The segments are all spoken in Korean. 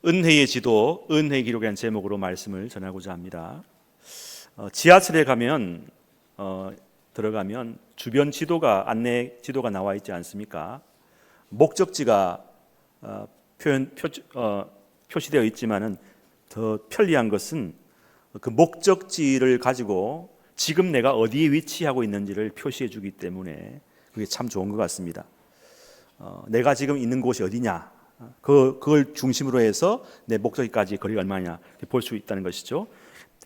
은혜의 지도, 은혜의 기록이라는 제목으로 말씀을 전하고자 합니다. 지하철에 가면 들어가면 주변 지도가 안내 지도가 나와 있지 않습니까? 목적지가 표시되어 있지만은 더 편리한 것은 그 목적지를 가지고 지금 내가 어디에 위치하고 있는지를 표시해 주기 때문에 그게 참 좋은 것 같습니다. 내가 지금 있는 곳이 어디냐? 그걸 중심으로 해서 내 목적지까지 거리가 얼마냐 볼 수 있다는 것이죠.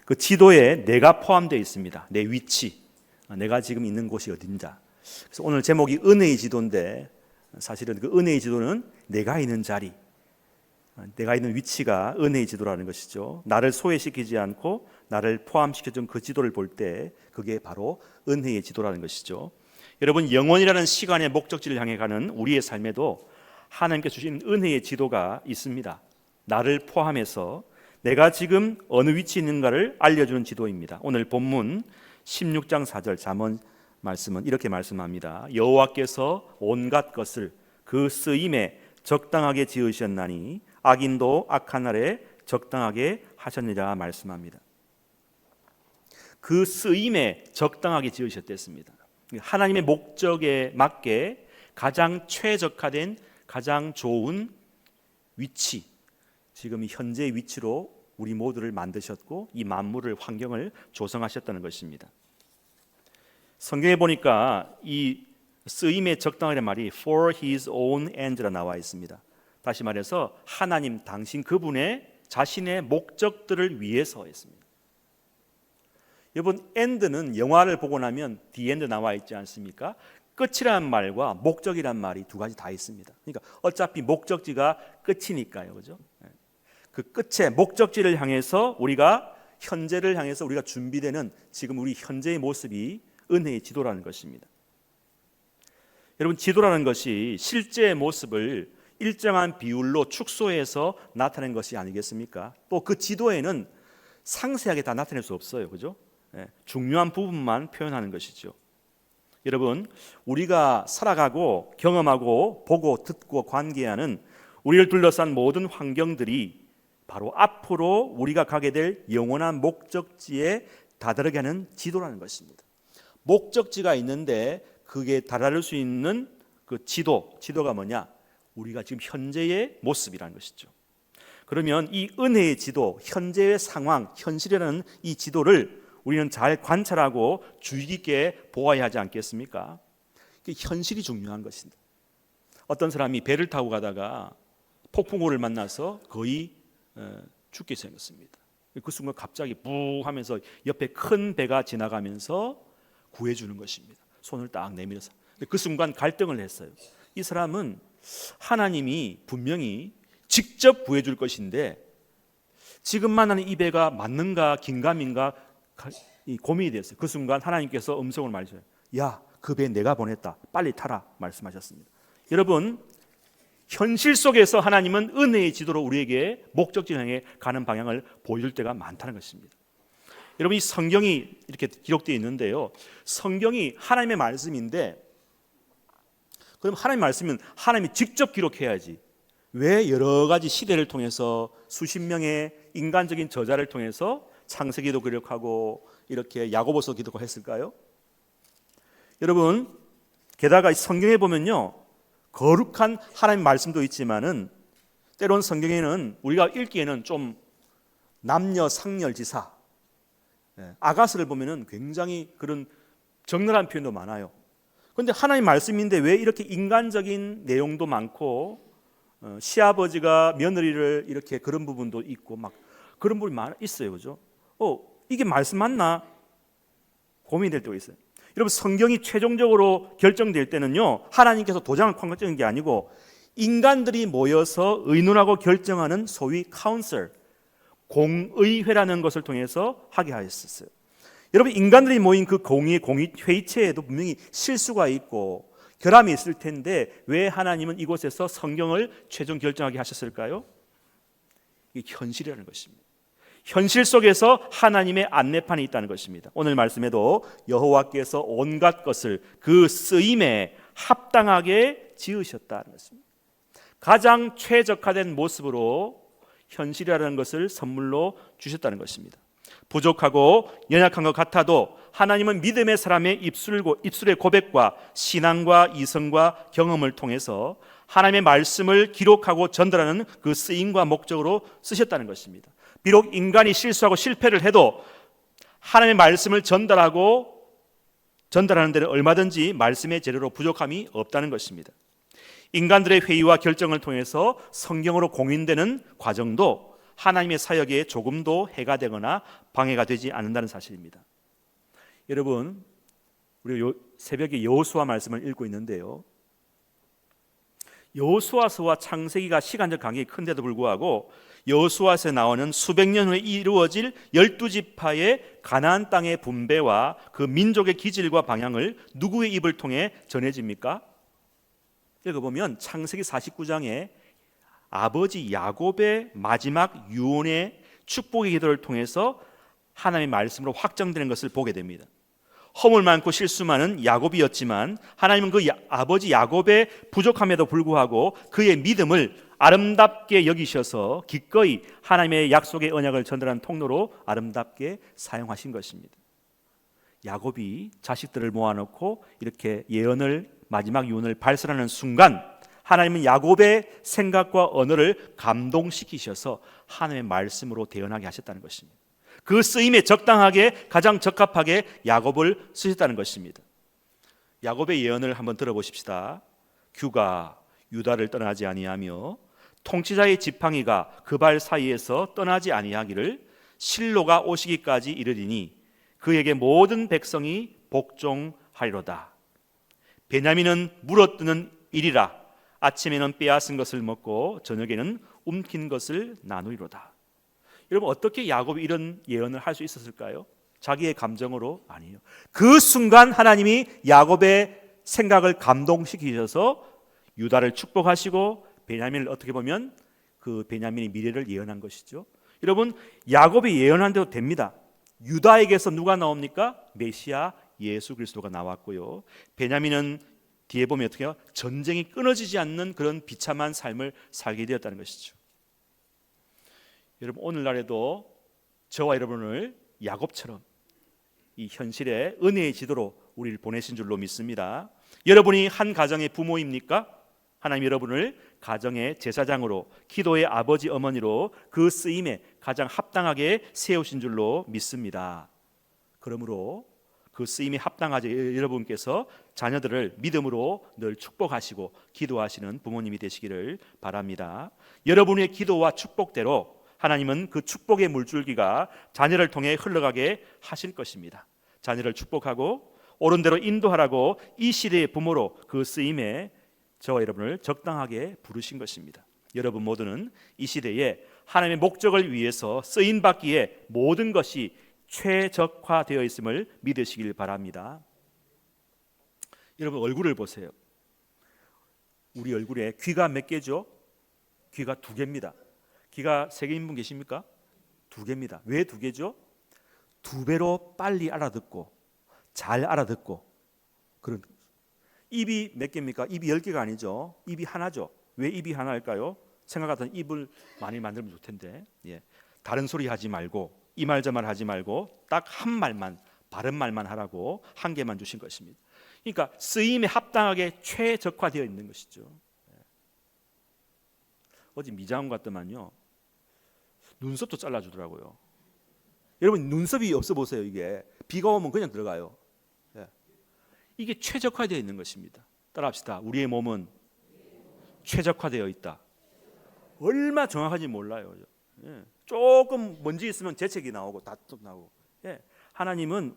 그 지도에 내가 포함되어 있습니다. 내 위치, 내가 지금 있는 곳이 어딘가. 그래서 오늘 제목이 은혜의 지도인데 사실은 그 은혜의 지도는 내가 있는 자리, 내가 있는 위치가 은혜의 지도라는 것이죠. 나를 소외시키지 않고 나를 포함시켜준 그 지도를 볼 때 그게 바로 은혜의 지도라는 것이죠. 여러분, 영원이라는 시간의 목적지를 향해 가는 우리의 삶에도 하나님께서 주신 은혜의 지도가 있습니다. 나를 포함해서 내가 지금 어느 위치에 있는가를 알려주는 지도입니다. 오늘 본문 16장 4절 잠언 말씀은 이렇게 말씀합니다. 여호와께서 온갖 것을 그 쓰임에 적당하게 지으셨나니 악인도 악한 날에 적당하게 하셨느니라 말씀합니다. 그 쓰임에 적당하게 지으셨댔습니다. 하나님의 목적에 맞게 가장 최적화된 가장 좋은 위치, 지금 현재의 위치로 우리 모두를 만드셨고 이 만물을 환경을 조성하셨다는 것입니다. 성경에 보니까 이 쓰임에 적당하다는 말이 for his own end라 나와 있습니다. 다시 말해서 하나님 당신 그분의 자신의 목적들을 위해서 했습니다. 여러분, end는 영화를 보고 나면 the end 나와 있지 않습니까? 끝이라는 말과 목적이란 말이 두 가지 다 있습니다. 그러니까 어차피 목적지가 끝이니까요, 그죠? 그 끝에 목적지를 향해서 우리가 현재를 향해서 우리가 준비되는 지금 우리 현재의 모습이 은혜의 지도라는 것입니다. 여러분, 지도라는 것이 실제의 모습을 일정한 비율로 축소해서 나타낸 것이 아니겠습니까? 또 그 지도에는 상세하게 다 나타낼 수 없어요, 그죠? 중요한 부분만 표현하는 것이죠. 여러분, 우리가 살아가고 경험하고 보고 듣고 관계하는 우리를 둘러싼 모든 환경들이 바로 앞으로 우리가 가게 될 영원한 목적지에 다다르게 하는 지도라는 것입니다. 목적지가 있는데 그게 다다를 수 있는 그 지도가 뭐냐? 우리가 지금 현재의 모습이라는 것이죠. 그러면 이 은혜의 지도, 현재의 상황, 현실이라는 이 지도를 우리는 잘 관찰하고 주의 깊게 보아야 하지 않겠습니까? 현실이 중요한 것입니다. 어떤 사람이 배를 타고 가다가 폭풍우를 만나서 거의 죽게 생겼습니다. 그 순간 갑자기 부 하면서 옆에 큰 배가 지나가면서 구해주는 것입니다. 손을 딱 내밀어서. 그 순간 갈등을 했어요. 이 사람은 하나님이 분명히 직접 구해줄 것인데 지금 만나는 이 배가 맞는가 긴가민가 고민이 됐어요. 그 순간 하나님께서 음성을 말해줘요. 야, 그 배 내가 보냈다. 빨리 타라 말씀하셨습니다. 여러분, 현실 속에서 하나님은 은혜의 지도로 우리에게 목적지를 향해 가는 방향을 보여줄 때가 많다는 것입니다. 여러분, 이 성경이 이렇게 기록되어 있는데요, 성경이 하나님의 말씀인데 그럼 하나님의 말씀은 하나님이 직접 기록해야지 왜 여러 가지 시대를 통해서 수십 명의 인간적인 저자를 통해서 창세기도 기록하고 이렇게 야고보서 기록했을까요? 여러분, 게다가 성경에 보면요, 거룩한 하나님의 말씀도 있지만은 때론 성경에는 우리가 읽기에는 좀 남녀 상렬지사, 아가스를 보면은 굉장히 그런 적나라한 표현도 많아요. 그런데 하나님 말씀인데 왜 이렇게 인간적인 내용도 많고 시아버지가 며느리를 이렇게 그런 부분도 있고 막 그런 부분이 있어요, 그죠? 이게 말씀 맞나? 고민될 때가 있어요. 여러분, 성경이 최종적으로 결정될 때는요, 하나님께서 도장을 쾅 찍은 게 아니고 인간들이 모여서 의논하고 결정하는 소위 카운슬, 공의회라는 것을 통해서 하게 하였었어요. 여러분, 인간들이 모인 그 공의 회의체에도 분명히 실수가 있고 결함이 있을 텐데 왜 하나님은 이곳에서 성경을 최종 결정하게 하셨을까요? 이게 현실이라는 것입니다. 현실 속에서 하나님의 안내판이 있다는 것입니다. 오늘 말씀에도 여호와께서 온갖 것을 그 쓰임에 합당하게 지으셨다는 것입니다. 가장 최적화된 모습으로 현실이라는 것을 선물로 주셨다는 것입니다. 부족하고 연약한 것 같아도 하나님은 믿음의 사람의 입술의 고백과 신앙과 이성과 경험을 통해서 하나님의 말씀을 기록하고 전달하는 그 쓰임과 목적으로 쓰셨다는 것입니다. 비록 인간이 실수하고 실패를 해도 하나님의 말씀을 전달하는 데는 얼마든지 말씀의 재료로 부족함이 없다는 것입니다. 인간들의 회의와 결정을 통해서 성경으로 공인되는 과정도 하나님의 사역에 조금도 해가 되거나 방해가 되지 않는다는 사실입니다. 여러분, 우리 새벽에 여호수아 말씀을 읽고 있는데요, 여호수아서와 창세기가 시간적 간격이 큰데도 불구하고 여호수아서에 나오는 수백 년 후에 이루어질 12지파의 가나안 땅의 분배와 그 민족의 기질과 방향을 누구의 입을 통해 전해집니까? 읽어보면 창세기 49장에 아버지 야곱의 마지막 유언의 축복의 기도를 통해서 하나님의 말씀으로 확정되는 것을 보게 됩니다. 허물 많고 실수 많은 야곱이었지만 하나님은 그 아버지 야곱의 부족함에도 불구하고 그의 믿음을 아름답게 여기셔서 기꺼이 하나님의 약속의 언약을 전달하는 통로로 아름답게 사용하신 것입니다. 야곱이 자식들을 모아놓고 이렇게 마지막 유언을 발설하는 순간 하나님은 야곱의 생각과 언어를 감동시키셔서 하나님의 말씀으로 대언하게 하셨다는 것입니다. 그 쓰임에 적당하게 가장 적합하게 야곱을 쓰셨다는 것입니다. 야곱의 예언을 한번 들어보십시다. 규가 유다를 떠나지 아니하며 통치자의 지팡이가 그 발 사이에서 떠나지 아니하기를 실로가 오시기까지 이르리니 그에게 모든 백성이 복종하리로다. 베냐민은 물어뜯는 일이라. 아침에는 빼앗은 것을 먹고 저녁에는 움킨 것을 나누리로다. 여러분, 어떻게 야곱이 이런 예언을 할 수 있었을까요? 자기의 감정으로? 아니에요. 그 순간 하나님이 야곱의 생각을 감동시키셔서 유다를 축복하시고 베냐민을 어떻게 보면 그 베냐민의 미래를 예언한 것이죠. 여러분, 야곱이 예언한 대로 됩니다. 유다에게서 누가 나옵니까? 메시아 예수 그리스도가 나왔고요. 베냐민은 뒤에 보면 어떻게 해요? 전쟁이 끊어지지 않는 그런 비참한 삶을 살게 되었다는 것이죠. 여러분, 오늘날에도 저와 여러분을 야곱처럼 이 현실의 은혜의 지도로 우리를 보내신 줄로 믿습니다. 여러분이 한 가정의 부모입니까? 하나님 여러분을 가정의 제사장으로, 기도의 아버지 어머니로 그 쓰임에 가장 합당하게 세우신 줄로 믿습니다. 그러므로 그 쓰임에 합당하지 여러분께서 자녀들을 믿음으로 늘 축복하시고 기도하시는 부모님이 되시기를 바랍니다. 여러분의 기도와 축복대로 하나님은 그 축복의 물줄기가 자녀를 통해 흘러가게 하실 것입니다. 자녀를 축복하고 옳은 대로 인도하라고 이 시대의 부모로 그 쓰임에 저와 여러분을 적당하게 부르신 것입니다. 여러분 모두는 이 시대에 하나님의 목적을 위해서 쓰임받기에 모든 것이 최적화되어 있음을 믿으시길 바랍니다. 여러분, 얼굴을 보세요. 우리 얼굴에 귀가 몇 개죠? 귀가 2개입니다. 귀가 3개인 분 계십니까? 2개입니다. 왜 2개죠? 2배로 빨리 알아듣고 잘 알아듣고. 그런 입이 몇 개입니까? 입이 10개가 아니죠. 입이 하나죠. 왜 입이 하나일까요? 생각 같은 입을 많이 만들면 좋을 텐데, 다른 소리 하지 말고 이 말 저 말 하지 말고 딱 한 말만, 바른 말만 하라고 1개만 주신 것입니다. 그러니까 쓰임에 합당하게 최적화되어 있는 것이죠. 어제 미장원 갔더만요, 눈썹도 잘라주더라고요. 여러분, 눈썹이 없어 보세요. 이게 비가 오면 그냥 들어가요. 이게 최적화되어 있는 것입니다. 따라합시다. 우리의 몸은 최적화되어 있다. 얼마 정확한지 몰라요. 조금 먼지 있으면 재채기 나오고 다툼 나오고. 하나님은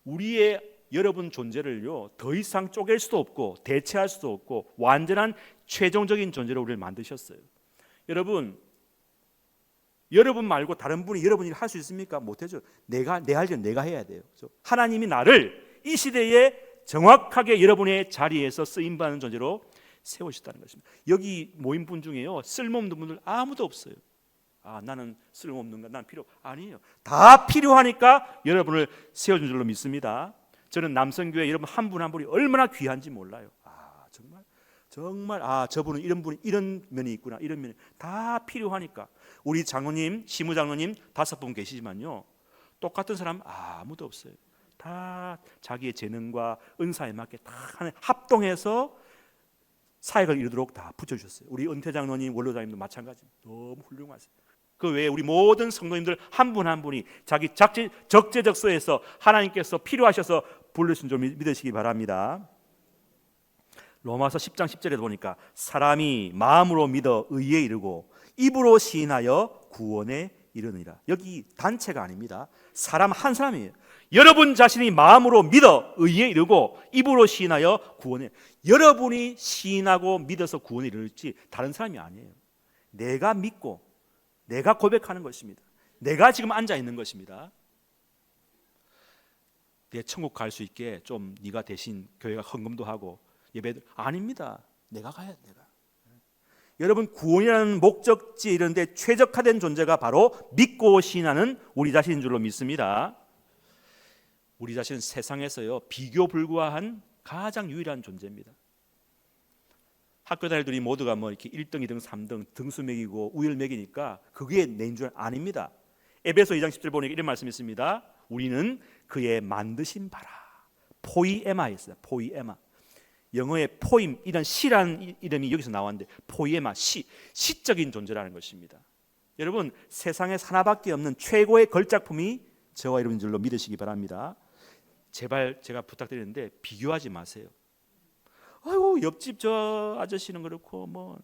우리의 여러분 존재를요 더 이상 쪼갤 수도 없고 대체할 수도 없고 완전한 최종적인 존재로 우리를 만드셨어요. 여러분 말고 다른 분이 여러분 일 할 수 있습니까? 못하죠. 내 할 일은 내가 해야 돼요. 하나님이 나를 이 시대에 정확하게 여러분의 자리에서 쓰임받는 존재로 세우셨다는 것입니다. 여기 모인 분 중에요 쓸모없는 분들 아무도 없어요. 나는 쓸모없는가? 난 필요 아니에요. 다 필요하니까 여러분을 세워준 줄로 믿습니다. 저는 남성교회 여러분 한 분 한 분이 얼마나 귀한지 몰라요. 정말 정말 저분은 이런 면이 있구나, 이런 면이 다 필요하니까. 우리 장로님, 시무장로님 5분 계시지만요, 똑같은 사람 아무도 없어요. 다 자기의 재능과 은사에 맞게 다 합동해서 사역을 이루도록 다 붙여주셨어요. 우리 은퇴장로님, 원로장님도 마찬가지입니다. 너무 훌륭하세요. 그 외에 우리 모든 성도님들 한 분 한 분이 자기 적재적소에서 하나님께서 필요하셔서 부르신 줄 믿으시기 바랍니다. 로마서 10장 10절에 보니까 사람이 마음으로 믿어 의에 이르고 입으로 시인하여 구원에 이르느니라. 여기 단체가 아닙니다. 사람 한 사람이에요. 여러분 자신이 마음으로 믿어 의에 이르고 입으로 시인하여 구원에, 여러분이 시인하고 믿어서 구원에 이르지 다른 사람이 아니에요. 내가 믿고 내가 고백하는 것입니다. 내가 지금 앉아 있는 것입니다. 내 천국 갈 수 있게 좀 네가 대신 교회가 헌금도 하고 예배도 아닙니다. 내가 가야 돼. 내가. 여러분, 구원이라는 목적지에 이르는데 최적화된 존재가 바로 믿고 시인하는 우리 자신인 줄로 믿습니다. 우리 자신은 세상에서요 비교 불구한 가장 유일한 존재입니다. 학교 다니들이 모두가 뭐 이렇게 1등, 2등, 3등 등수 매기고 우열 매기니까 그게 내인 줄 아닙니다. 에베소 2장 10절 보니까 이런 말씀이 있습니다. 우리는 그의 만드신 바라. 포이에마였어요. 포이에마. 영어의 포임, 이런 시라는 이름이 여기서 나왔는데 포이에마, 시적인 존재라는 것입니다. 여러분, 세상에 하나밖에 없는 최고의 걸작품이 저와 여러분 줄로 믿으시기 바랍니다. 제발 제가 부탁드리는데 비교하지 마세요. 아이고, 옆집 저 아저씨는 그렇고 뭐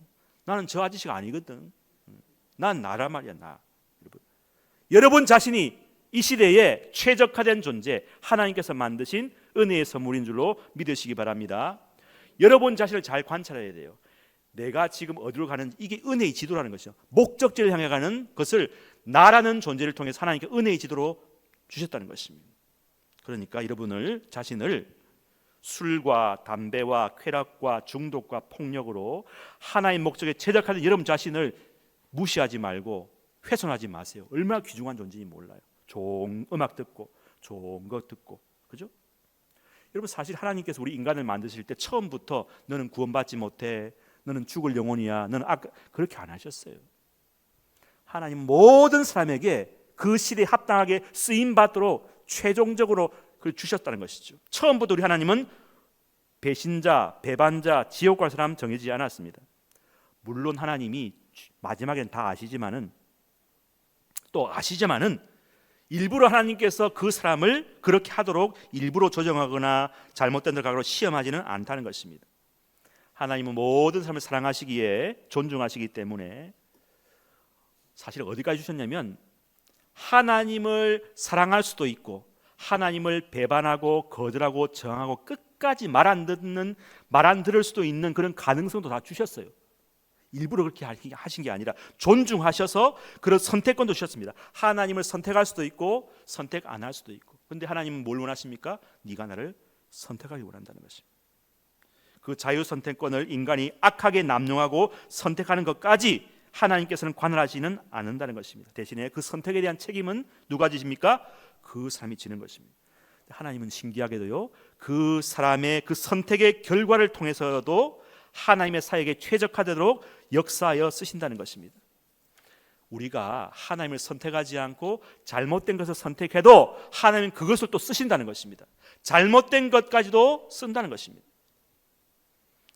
나는 저 아저씨가 아니거든. 난 나란 말이야, 나. 여러분 자신이 이 시대에 최적화된 존재, 하나님께서 만드신 은혜의 선물인 줄로 믿으시기 바랍니다. 여러분 자신을 잘 관찰해야 돼요. 내가 지금 어디로 가는지, 이게 은혜의 지도라는 것이죠. 목적지를 향해 가는 것을 나라는 존재를 통해서 하나님께 은혜의 지도로 주셨다는 것입니다. 그러니까 여러분을 자신을 술과 담배와 쾌락과 중독과 폭력으로 하나의 목적에 최적화된 여러분 자신을 무시하지 말고 훼손하지 마세요. 얼마나 귀중한 존재인지 몰라요. 좋은 음악 듣고 좋은 거 듣고, 그죠? 여러분, 사실 하나님께서 우리 인간을 만드실 때 처음부터 너는 구원받지 못해, 너는 죽을 영혼이야, 너는 그렇게 안 하셨어요. 하나님 모든 사람에게 그 시대에 합당하게 쓰임 받도록 최종적으로 그걸 주셨다는 것이죠. 처음부터 우리 하나님은 배신자, 배반자, 지옥 갈 사람 정해지지 않았습니다. 물론 하나님이 마지막엔 다 아시지만은 일부러 하나님께서 그 사람을 그렇게 하도록 일부러 조정하거나 잘못된 데 가도록 시험하지는 않다는 것입니다. 하나님은 모든 사람을 사랑하시기에 존중하시기 때문에 사실 어디까지 주셨냐면 하나님을 사랑할 수도 있고 하나님을 배반하고 거절하고 저항하고 끝까지 말 안 들을 수도 있는 그런 가능성도 다 주셨어요. 일부러 그렇게 하신 게 아니라 존중하셔서 그런 선택권도 주셨습니다. 하나님을 선택할 수도 있고 선택 안 할 수도 있고. 그런데 하나님은 뭘 원하십니까? 네가 나를 선택하기 원한다는 것입니다. 그 자유 선택권을 인간이 악하게 남용하고 선택하는 것까지 하나님께서는 관할하지는 않는다는 것입니다. 대신에 그 선택에 대한 책임은 누가 지십니까? 그 사람이 지는 것입니다. 하나님은 신기하게도요, 그 사람의 그 선택의 결과를 통해서도 하나님의 사역에 최적화되도록 역사하여 쓰신다는 것입니다. 우리가 하나님을 선택하지 않고 잘못된 것을 선택해도 하나님은 그것을 또 쓰신다는 것입니다. 잘못된 것까지도 쓴다는 것입니다.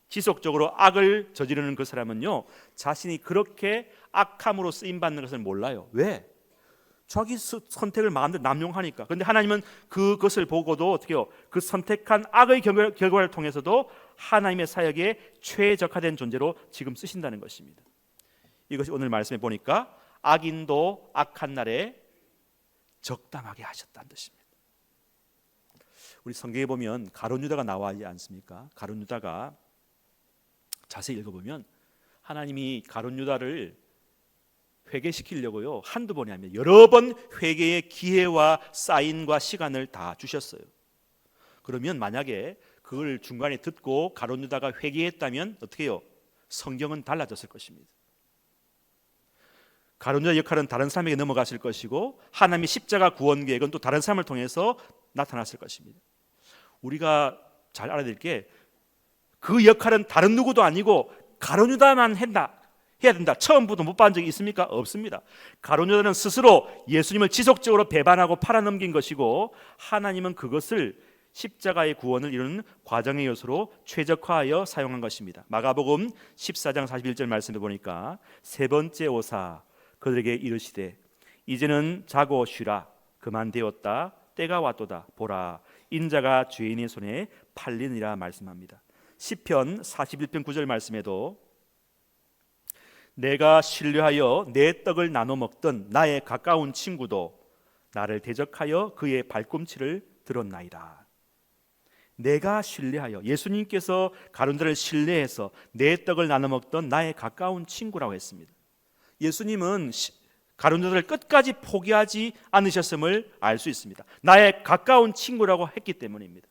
지속적으로 악을 저지르는 그 사람은요, 자신이 그렇게 악함으로 쓰임받는 것을 몰라요. 왜? 자기 선택을 마음대로 남용하니까. 그런데 하나님은 그것을 보고도 어떻게 해요? 그 선택한 악의 결과를 통해서도 하나님의 사역에 최적화된 존재로 지금 쓰신다는 것입니다. 이것이 오늘 말씀에 보니까 악인도 악한 날에 적당하게 하셨다는 뜻입니다. 우리 성경에 보면 가룟 유다가 나와있지 않습니까? 가룟 유다가 자세히 읽어보면 하나님이 가룟 유다를 회개시키려고요, 한두 번이 아니라 여러 번 회개의 기회와 사인과 시간을 다 주셨어요. 그러면 만약에 그걸 중간에 듣고 가룟 유다가 회개했다면 어떻게 해요? 성경은 달라졌을 것입니다. 가룟 유다의 역할은 다른 사람에게 넘어갔을 것이고 하나님의 십자가 구원 계획은 또 다른 사람을 통해서 나타났을 것입니다. 우리가 잘 알아야 될 게 그 역할은 다른 누구도 아니고 가룟 유다만 해야 된다. 처음부터 못 받은 적이 있습니까? 없습니다. 가룟 유다는 스스로 예수님을 지속적으로 배반하고 팔아넘긴 것이고, 하나님은 그것을 십자가의 구원을 이루는 과정의 요소로 최적화하여 사용한 것입니다. 마가복음 14장 41절 말씀에 보니까 세 번째 오사 그들에게 이르시되 이제는 자고 쉬라. 그만 되었다. 때가 왔도다. 보라, 인자가 죄인의 손에 팔리니라 말씀합니다. 시편 41편 9절 말씀에도 내가 신뢰하여 내 떡을 나눠 먹던 나의 가까운 친구도 나를 대적하여 그의 발꿈치를 들었나이다. 내가 신뢰하여, 예수님께서 가룟 유다를 신뢰해서 내 떡을 나눠 먹던 나의 가까운 친구라고 했습니다. 예수님은 가룟 유다를 끝까지 포기하지 않으셨음을 알 수 있습니다. 나의 가까운 친구라고 했기 때문입니다.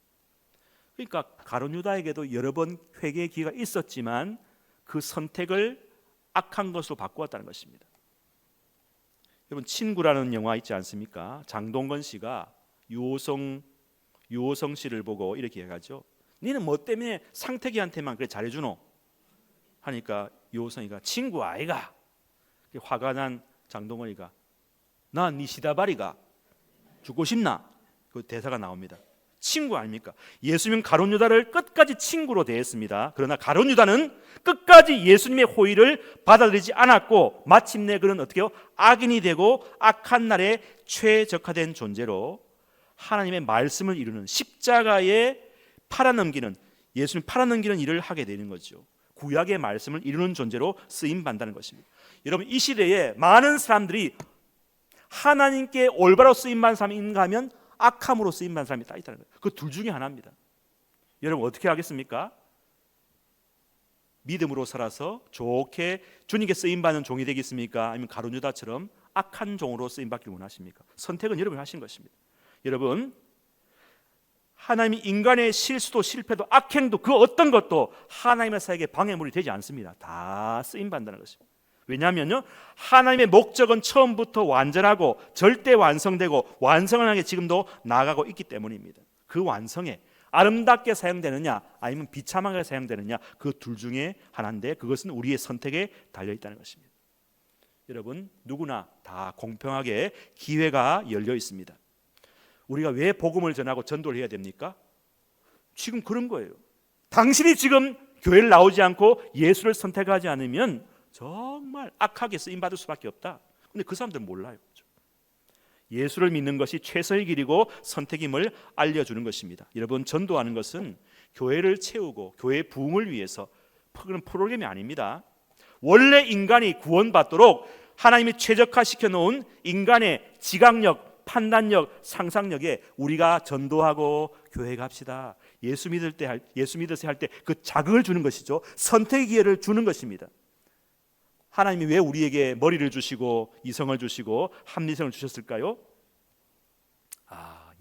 그러니까 가룟 유다에게도 여러 번 회개의 기회가 있었지만 그 선택을 악한 것으로 바꾸었다는 것입니다. 여러분, 친구라는 영화 있지 않습니까? 장동건 씨가 유호성 씨를 보고 이렇게 얘기하죠. 니는 뭐 때문에 상태기한테만 그래 잘해주노? 하니까 유호성이가 친구 아이가. 화가 난 장동건이가 나 니 시다바리가 죽고 싶나? 그 대사가 나옵니다. 친구 아닙니까? 예수님은 가룟 유다를 끝까지 친구로 대했습니다. 그러나 가룟 유다는 끝까지 예수님의 호의를 받아들이지 않았고 마침내 그는 어떻게 해요? 악인이 되고 악한 날에 최적화된 존재로 하나님의 말씀을 이루는 십자가에 팔아넘기는, 예수님 팔아넘기는 일을 하게 되는 거죠. 구약의 말씀을 이루는 존재로 쓰임받는다는 것입니다. 여러분, 이 시대에 많은 사람들이 하나님께 올바로 쓰임받는 사람이 있는가 하면 악함으로 쓰임받는 사람이 딱 있다는 거예요. 그 둘 중에 하나입니다. 여러분 어떻게 하겠습니까? 믿음으로 살아서 좋게 주님께 쓰임받는 종이 되겠습니까? 아니면 가룟 유다처럼 악한 종으로 쓰임받기를 원하십니까? 선택은 여러분이 하신 것입니다. 여러분, 하나님이 인간의 실수도 실패도 악행도 그 어떤 것도 하나님의 사역에 방해물이 되지 않습니다. 다 쓰임받는다는 것입니다. 왜냐하면요, 하나님의 목적은 처음부터 완전하고 절대 완성되고 완성을 향해 지금도 나아가고 있기 때문입니다. 그 완성에 아름답게 사용되느냐 아니면 비참하게 사용되느냐, 그 둘 중에 하나인데 그것은 우리의 선택에 달려있다는 것입니다. 여러분, 누구나 다 공평하게 기회가 열려 있습니다. 우리가 왜 복음을 전하고 전도를 해야 됩니까? 지금 그런 거예요. 당신이 지금 교회를 나오지 않고 예수를 선택하지 않으면 정말 악하게 쓰임받을 수밖에 없다. 근데 그 사람들은 몰라요. 예수를 믿는 것이 최선의 길이고 선택임을 알려주는 것입니다. 여러분, 전도하는 것은 교회를 채우고 교회의 부흥을 위해서, 그런 프로그램이 아닙니다. 원래 인간이 구원받도록 하나님이 최적화시켜 놓은 인간의 지각력, 판단력, 상상력에 우리가 전도하고 교회 갑시다, 예수 믿으세요 할 때 그 자극을 주는 것이죠. 선택의 기회를 주는 것입니다. 하나님이 왜 우리에게 머리를 주시고 이성을 주시고 합리성을 주셨을까요?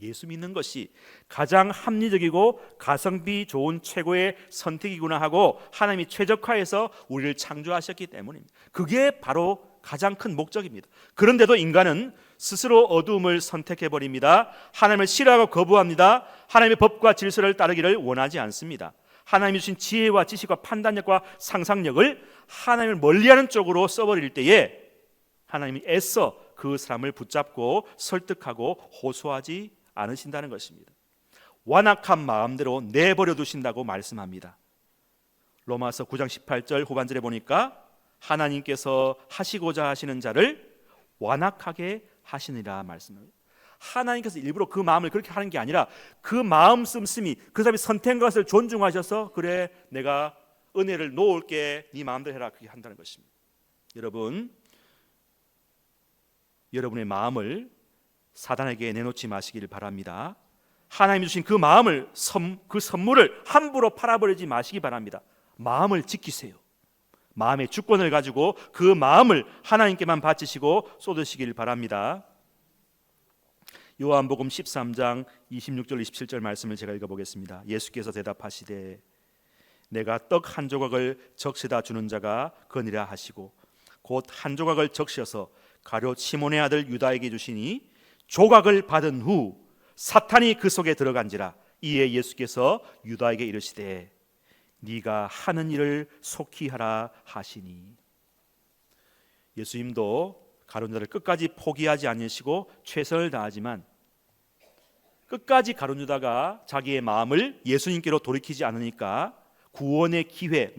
예수 믿는 것이 가장 합리적이고 가성비 좋은 최고의 선택이구나 하고 하나님이 최적화해서 우리를 창조하셨기 때문입니다. 그게 바로 가장 큰 목적입니다. 그런데도 인간은 스스로 어두움을 선택해버립니다. 하나님을 싫어하고 거부합니다. 하나님의 법과 질서를 따르기를 원하지 않습니다. 하나님이 주신 지혜와 지식과 판단력과 상상력을 하나님을 멀리하는 쪽으로 써버릴 때에 하나님이 애써 그 사람을 붙잡고 설득하고 호소하지 않으신다는 것입니다. 완악한 마음대로 내버려 두신다고 말씀합니다. 로마서 9장 18절 후반절에 보니까 하나님께서 하시고자 하시는 자를 완악하게 하시니라 말씀합니다. 하나님께서 일부러 그 마음을 그렇게 하는 게 아니라 그 마음 씀씀이 그 사람이 선택한 것을 존중하셔서 그래 내가 은혜를 놓을게 네 마음대로 해라, 그렇게 한다는 것입니다. 여러분, 여러분의 마음을 사단에게 내놓지 마시기를 바랍니다. 하나님이 주신 그 마음을, 그 선물을 함부로 팔아버리지 마시기 바랍니다. 마음을 지키세요. 마음의 주권을 가지고 그 마음을 하나님께만 바치시고 쏟으시길 바랍니다. 요한복음 13장 26절 27절 말씀을 제가 읽어보겠습니다. 예수께서 대답하시되 내가 떡 한 조각을 적시다 주는 자가 거니라 하시고 곧 한 조각을 적셔서 가룟 시몬의 아들 유다에게 주시니 조각을 받은 후 사탄이 그 속에 들어간지라. 이에 예수께서 유다에게 이르시되 네가 하는 일을 속히 하라 하시니. 예수님도 가룟 유다를 끝까지 포기하지 않으시고 최선을 다하지만 끝까지 가룟 유다가 자기의 마음을 예수님께로 돌이키지 않으니까 구원의 기회,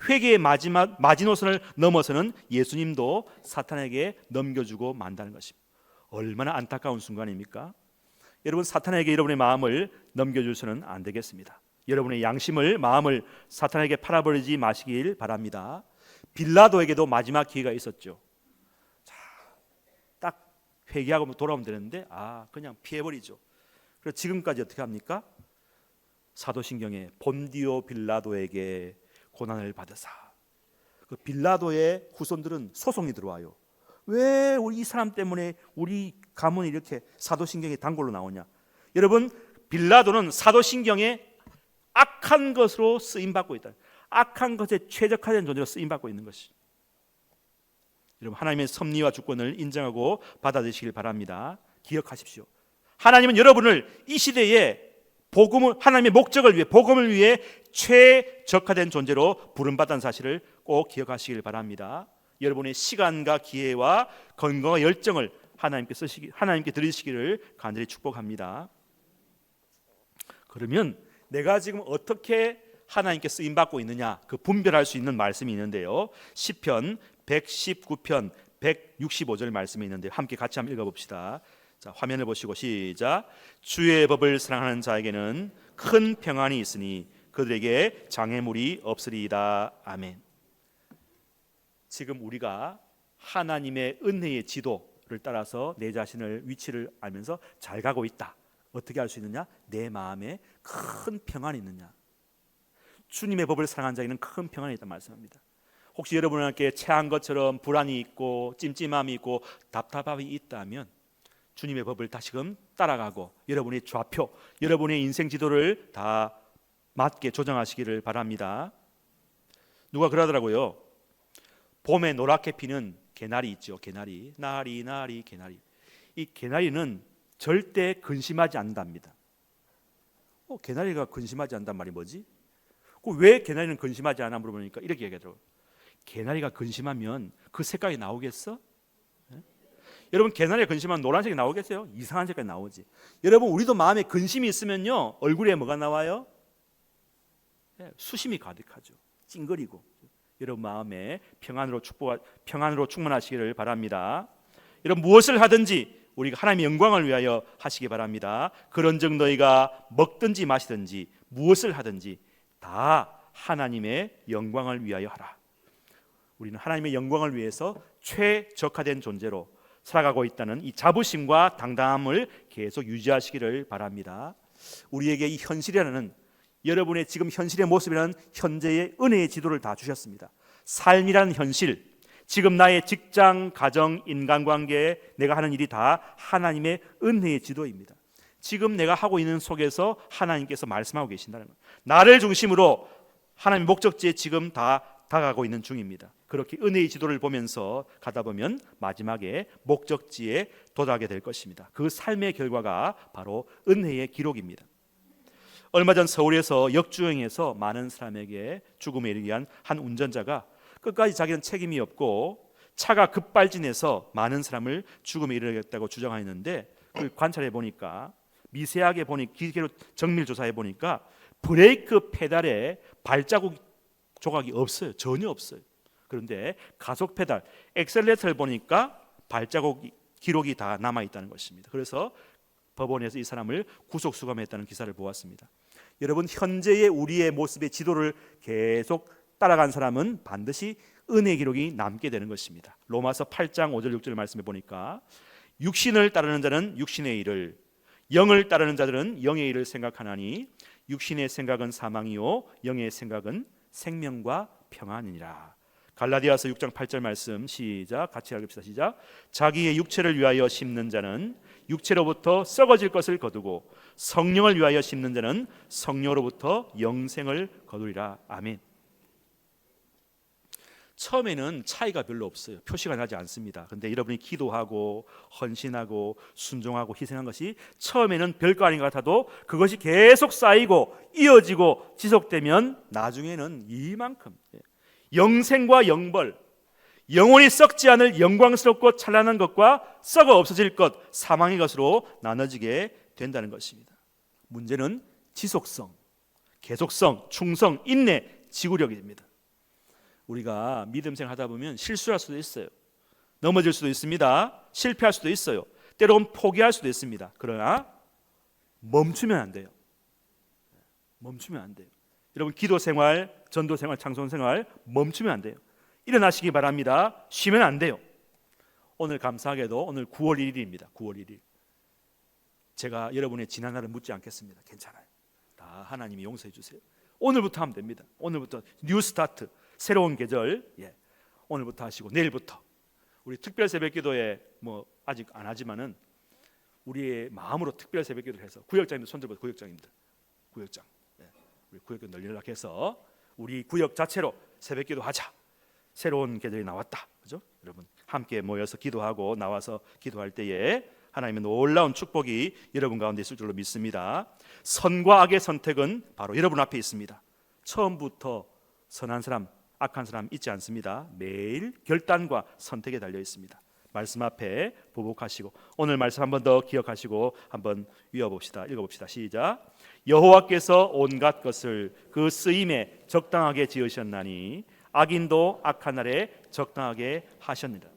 회개의 마지노선을 넘어서는 예수님도 사탄에게 넘겨주고 만다는 것입니다. 얼마나 안타까운 순간입니까? 여러분, 사탄에게 여러분의 마음을 넘겨주셔서는 안 되겠습니다. 여러분의 양심을, 마음을 사탄에게 팔아버리지 마시길 바랍니다. 빌라도에게도 마지막 기회가 있었죠. 자, 딱 회개하고 돌아오면 되는데 그냥 피해버리죠. 그래서 지금까지 어떻게 합니까? 사도신경에 본디오 빌라도에게 고난을 받으사. 그 빌라도의 후손들은 소송이 들어와요. 왜 우리 이 사람 때문에 우리 가문이 이렇게 사도신경에 단골로 나오냐? 여러분, 빌라도는 사도신경에 악한 것으로 쓰임 받고 있다. 악한 것에 최적화된 존재로 쓰임 받고 있는 것이. 여러분, 하나님의 섭리와 주권을 인정하고 받아들이시길 바랍니다. 기억하십시오. 하나님은 여러분을 이 시대에 하나님의 목적을 위해, 복음을 위해 최적화된 존재로 부름받은 사실을 꼭 기억하시길 바랍니다. 여러분의 시간과 기회와 건강과 열정을 하나님께 드리시기를 간절히 축복합니다. 그러면 내가 지금 어떻게 하나님께 쓰임 받고 있느냐, 그 분별할 수 있는 말씀이 있는데요. 시편 119편 165절 말씀이 있는데 함께 같이 한번 읽어봅시다. 자, 화면을 보시고 시작. 주의 법을 사랑하는 자에게는 큰 평안이 있으니 그들에게 장애물이 없으리이다. 아멘. 지금 우리가 하나님의 은혜의 지도를 따라서 내 자신을 위치를 알면서 잘 가고 있다. 어떻게 할 수 있느냐? 내 마음에 큰 평안이 있느냐? 주님의 법을 사랑하는 자에게는 큰 평안이 있다는 말씀입니다. 혹시 여러분에게 체한 것처럼 불안이 있고 찜찜함이 있고 답답함이 있다면 주님의 법을 다시금 따라가고 여러분의 좌표, 여러분의 인생 지도를 다 맞게 조정하시기를 바랍니다. 누가 그러더라고요. 봄에 노랗게 피는 개나리 있죠. 개나리, 나리 개나리. 이 개나리는 절대 근심하지 않는답니다. 개나리가 근심하지 않는단 말이 뭐지? 왜 개나리는 근심하지 않아 물어보니까 이렇게 얘기하더라고요. 개나리가 근심하면 그 색깔이 나오겠어? 여러분, 개나리가 근심하면 노란색이 나오겠어요? 이상한 색깔이 나오지. 여러분, 우리도 마음에 근심이 있으면요, 얼굴에 뭐가 나와요? 수심이 가득하죠. 찡그리고. 여러분 마음에 평안으로 충만하시기를 바랍니다. 여러분, 무엇을 하든지 우리가 하나님의 영광을 위하여 하시기 바랍니다. 그런즉 너희가 먹든지 마시든지 무엇을 하든지 다 하나님의 영광을 위하여 하라. 우리는 하나님의 영광을 위해서 최적화된 존재로 살아가고 있다는 이 자부심과 당당함을 계속 유지하시기를 바랍니다. 우리에게 이 현실이라는, 여러분의 지금 현실의 모습이라는 현재의 은혜의 지도를 다 주셨습니다. 삶이라는 현실, 지금 나의 직장, 가정, 인간관계, 내가 하는 일이 다 하나님의 은혜의 지도입니다. 지금 내가 하고 있는 속에서 하나님께서 말씀하고 계신다는 것, 나를 중심으로 하나님의 목적지에 지금 다 다가가고 있는 중입니다. 그렇게 은혜의 지도를 보면서 가다 보면 마지막에 목적지에 도달하게 될 것입니다. 그 삶의 결과가 바로 은혜의 기록입니다. 얼마 전 서울에서 역주행해서 많은 사람에게 죽음에 이르게 한 운전자가 끝까지 자기는 책임이 없고 차가 급발진해서 많은 사람을 죽음에 이르겠다고 주장했는데, 그걸 관찰해 보니까, 미세하게 보니, 기계로 정밀 조사해 보니까 브레이크 페달에 발자국 조각이 없어요. 전혀 없어요. 그런데 가속 페달, 엑셀레이터를 보니까 발자국 기록이 다 남아 있다는 것입니다. 그래서 법원에서 이 사람을 구속 수감했다는 기사를 보았습니다. 여러분, 현재의 우리의 모습의 지도를 계속 따라간 사람은 반드시 은혜 기록이 남게 되는 것입니다. 로마서 8장 5절 6절 말씀해 보니까 육신을 따르는 자는 육신의 일을, 영을 따르는 자들은 영의 일을 생각하나니 육신의 생각은 사망이요 영의 생각은 생명과 평안이니라. 갈라디아서 6장 8절 말씀 시작, 같이 읽읍시다. 시작. 자기의 육체를 위하여 심는 자는 육체로부터 썩어질 것을 거두고 성령을 위하여 심는 자는 성령으로부터 영생을 거두리라. 아멘. 처음에는 차이가 별로 없어요. 표시가 나지 않습니다. 근데 여러분이 기도하고 헌신하고 순종하고 희생한 것이 처음에는 별거 아닌 것 같아도 그것이 계속 쌓이고 이어지고 지속되면 나중에는 이만큼, 영생과 영벌, 영원히 썩지 않을 영광스럽고 찬란한 것과 썩어 없어질 것, 사망의 것으로 나눠지게 된다는 것입니다. 문제는 지속성, 계속성, 충성, 인내, 지구력입니다. 우리가 믿음 생활 하다 보면 실수할 수도 있어요. 넘어질 수도 있습니다. 실패할 수도 있어요. 때로는 포기할 수도 있습니다. 그러나 멈추면 안 돼요. 멈추면 안 돼요. 여러분 기도 생활, 전도 생활, 창송 생활 멈추면 안 돼요. 일어나시기 바랍니다. 쉬면 안 돼요. 오늘 감사하게도 오늘 9월 1일입니다. 9월 1일. 제가 여러분의 지난날을 묻지 않겠습니다. 괜찮아요. 다 하나님이 용서해 주세요. 오늘부터 하면 됩니다. 오늘부터 뉴 스타트, 새로운 계절. 오늘부터 하시고 내일부터 우리 특별 새벽기도에 뭐 아직 안 하지만은 우리의 마음으로 특별 새벽기도를 해서 구역장님들 손들고 구역장님들, 구역장, 우리 구역교 널리 연락해서 우리 구역 자체로 새벽기도 하자. 새로운 계절이 나왔다, 그죠? 여러분 함께 모여서 기도하고 나와서 기도할 때에 하나님의 놀라운 축복이 여러분 가운데 있을 줄로 믿습니다. 선과 악의 선택은 바로 여러분 앞에 있습니다. 처음부터 선한 사람, 악한 사람 있지 않습니다. 매일 결단과 선택에 달려 있습니다. 말씀 앞에 보복하시고 오늘 말씀 한 번 더 기억하시고 한번 외워봅시다. 읽어봅시다. 시작. 여호와께서 온갖 것을 그 쓰임에 적당하게 지으셨나니 악인도 악한 날에 적당하게 하셨느니라.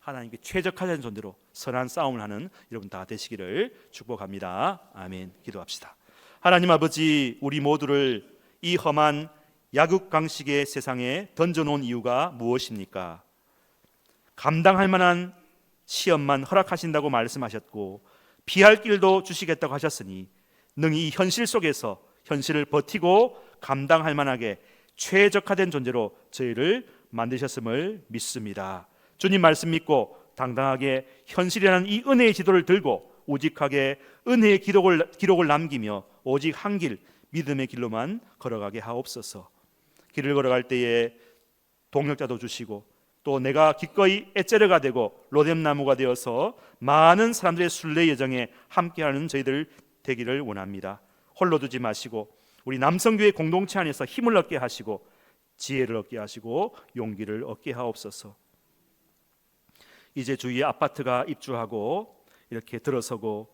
하나님께 최적화된 존재로 선한 싸움을 하는 여러분 다 되시기를 축복합니다. 아멘. 기도합시다. 하나님 아버지, 우리 모두를 이 험한 약육강식의 세상에 던져놓은 이유가 무엇입니까? 감당할 만한 시험만 허락하신다고 말씀하셨고 피할 길도 주시겠다고 하셨으니 능히 이 현실 속에서 현실을 버티고 감당할 만하게 최적화된 존재로 저희를 만드셨음을 믿습니다. 주님 말씀 믿고 당당하게 현실이라는 이 은혜의 지도를 들고 우직하게 은혜의 기록을 남기며 오직 한 길, 믿음의 길로만 걸어가게 하옵소서. 길을 걸어갈 때에 동력자도 주시고 또 내가 기꺼이 엣제르가 되고 로뎀나무가 되어서 많은 사람들의 순례 여정에 함께하는 저희들 되기를 원합니다. 홀로 두지 마시고 우리 남성교회 공동체 안에서 힘을 얻게 하시고 지혜를 얻게 하시고 용기를 얻게 하옵소서. 이제 주위에 아파트가 입주하고 이렇게 들어서고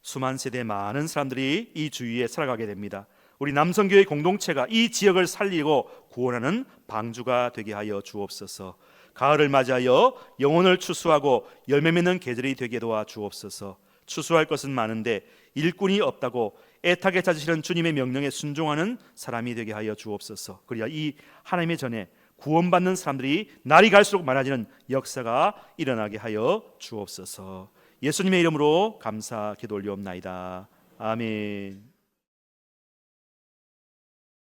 수만 세대 많은 사람들이 이 주위에 살아가게 됩니다. 우리 남성교회 공동체가 이 지역을 살리고 구원하는 방주가 되게 하여 주옵소서. 가을을 맞이하여 영혼을 추수하고 열매 맺는 계절이 되게 도와 주옵소서. 추수할 것은 많은데 일꾼이 없다고 애타게 찾으시는 주님의 명령에 순종하는 사람이 되게 하여 주옵소서. 그래야 이 하나님의 전에 구원받는 사람들이 날이 갈수록 많아지는 역사가 일어나게 하여 주옵소서. 예수님의 이름으로 감사 기도 올리옵나이다. 아멘.